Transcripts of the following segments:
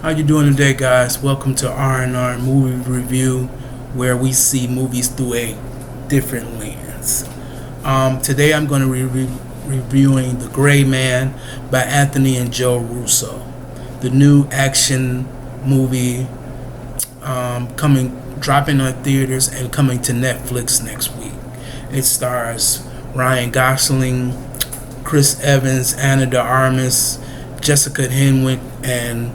How you doing today, guys? Welcome to R&R Movie Review, where we see movies through a different lens. Today I'm going to be reviewing The Gray Man by Anthony and Joe Russo, the new action movie dropping on theaters and coming to Netflix next week. It stars Ryan Gosling, Chris Evans, Anna de Armas, Jessica Henwick, and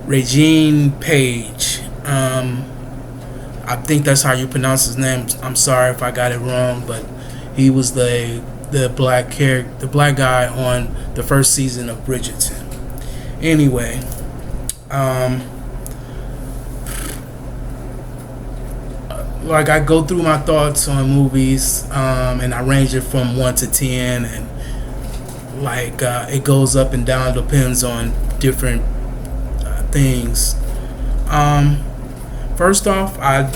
Regine Page. I think that's how you pronounce his name. I'm sorry if I got it wrong, but he was the black guy on the first season of Bridgerton. Anyway, like I go through my thoughts on movies, and I range it from 1 to 10, and it goes up and down, depends on different things. First off, I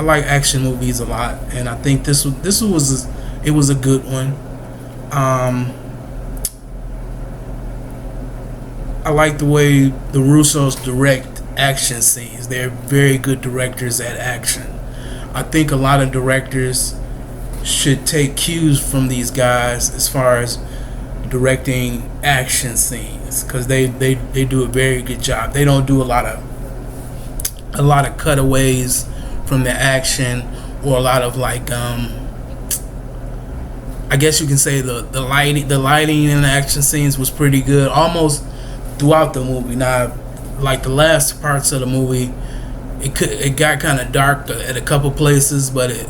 like action movies a lot, and I think this was a good one. I like the way the Russos direct action scenes. They're very good directors at action. I think a lot of directors should take cues from these guys as far as directing action scenes, because they do a very good job. They don't do a lot of cutaways from the action, or a lot of I guess you can say the lighting in the action scenes was pretty good almost throughout the movie. Now, like the last parts of the movie, it got kind of dark at a couple places, but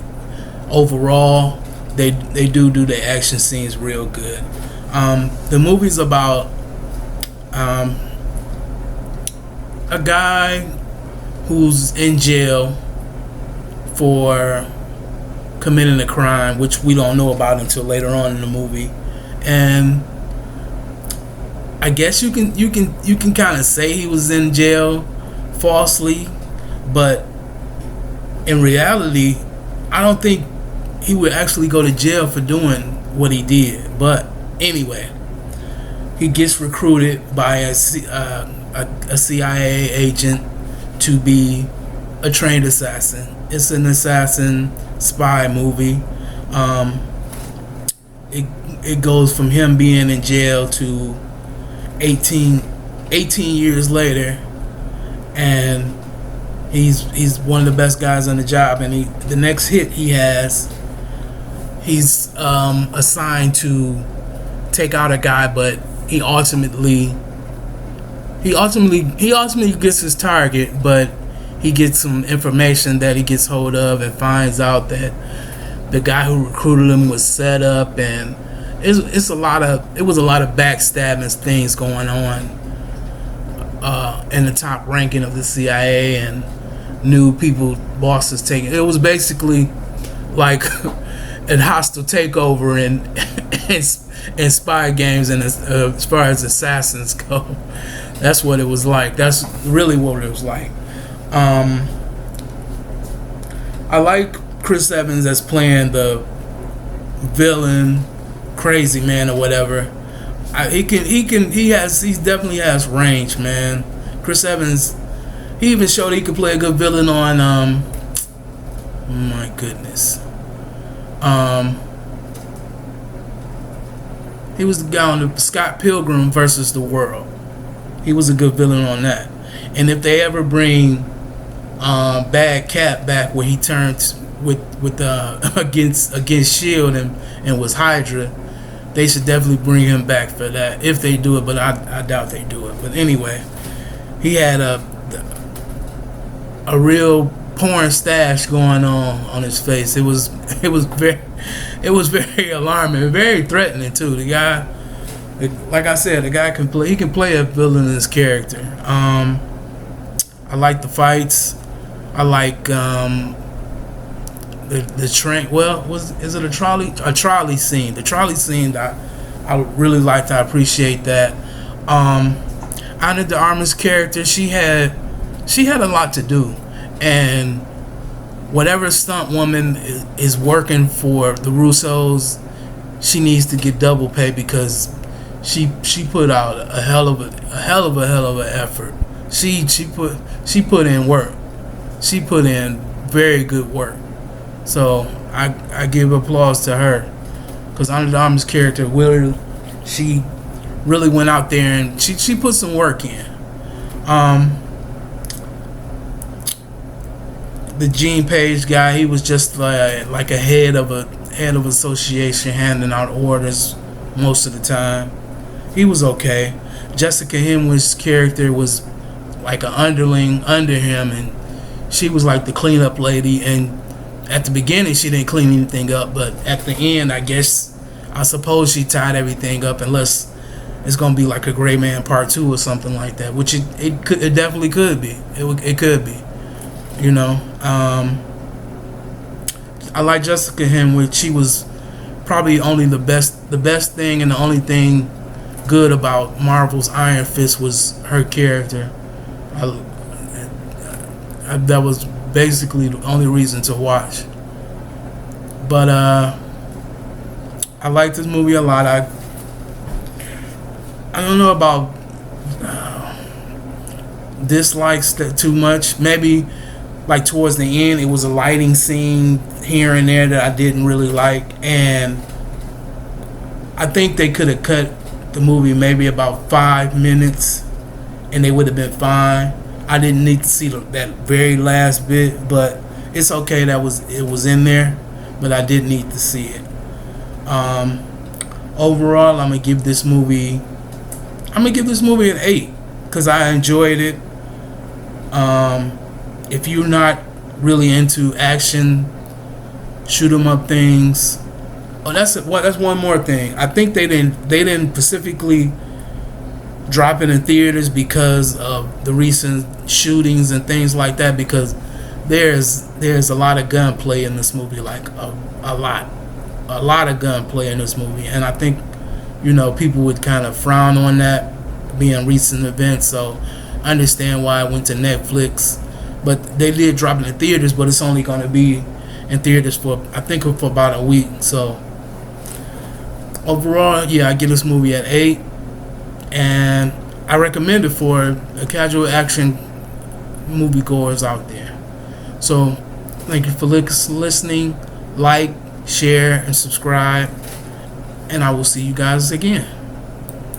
overall they do the action scenes real good. The movie's about a guy who's in jail for committing a crime, which we don't know about until later on in the movie, and I guess you can kind of say he was in jail falsely, but in reality, I don't think he would actually go to jail for doing what he did. But anyway, he gets recruited by a CIA agent to be a trained assassin. It's an assassin spy movie. It goes from him being in jail to 18 years later, and he's one of the best guys on the job. And the next hit he has, he's assigned to take out a guy, but he ultimately gets his target, but he gets some information that he gets hold of and finds out that the guy who recruited him was set up, and it was a lot of backstabbing things going on in the top ranking of the CIA, and new people, bosses taking. It was basically like a hostile takeover in spy games, and as far as assassins go, that's what it was like. That's really what it was like. I like Chris Evans as playing the villain, crazy man or whatever. He definitely has range, man. Chris Evans, he even showed he could play a good villain on my goodness. He was the guy on the Scott Pilgrim versus the World. He was a good villain on that. And if they ever bring Bad Cat back, where he turned with against Shield and was Hydra, they should definitely bring him back for that if they do it. But I doubt they do it. But anyway, he had a real porn stash going on his face. It was very alarming, very threatening too. The guy, like I said, the guy can play. He can play a villainous character. I like the fights. I like the train. Well, is it a trolley scene? The trolley scene I really liked. I appreciate that. Ana de Armas' character, she had a lot to do, and whatever stunt woman is working for the Russos, she needs to get double pay, because she put out a hell of an effort. She put in work. She put in very good work. So I give applause to her, because Ana de Armas' character, Willard, she really went out there and she put some work in. The Gene Page guy, he was just like a head of association, handing out orders most of the time. He was okay. Jessica Henwick's character was like an underling under him, and she was like the cleanup lady. And at the beginning, she didn't clean anything up, but at the end, I suppose she tied everything up, unless it's gonna be like a Gray Man Part 2 or something like that, which it definitely could be. It could be, you know. I like Jessica Henwick. She was probably only the best thing, and the only thing good about Marvel's Iron Fist was her character. That was basically the only reason to watch. But I like this movie a lot. I don't know about dislikes that too much. Maybe like towards the end, it was a lighting scene here and there that I didn't really like, and I think they could have cut the movie maybe about 5 minutes, and they would have been fine. I didn't need to see that very last bit, but it's okay. It was in there, but I did need to see it. Overall, I'm gonna give this movie an 8, because I enjoyed it. If you're not really into action, shoot 'em up things. Oh, that's one more thing. I think they didn't specifically drop it in theaters because of the recent shootings and things like that, because there's a lot of gunplay in this movie, like a lot of gunplay in this movie, and I think, you know, people would kind of frown on that being recent events. So I understand why it went to Netflix, but they did drop it in theaters, but it's only going to be in theaters for, I think, for about a week. So overall, yeah, I give this movie an 8, and I recommend it for a casual action moviegoers out there. So thank you for listening. Like, share, and subscribe, and I will see you guys again.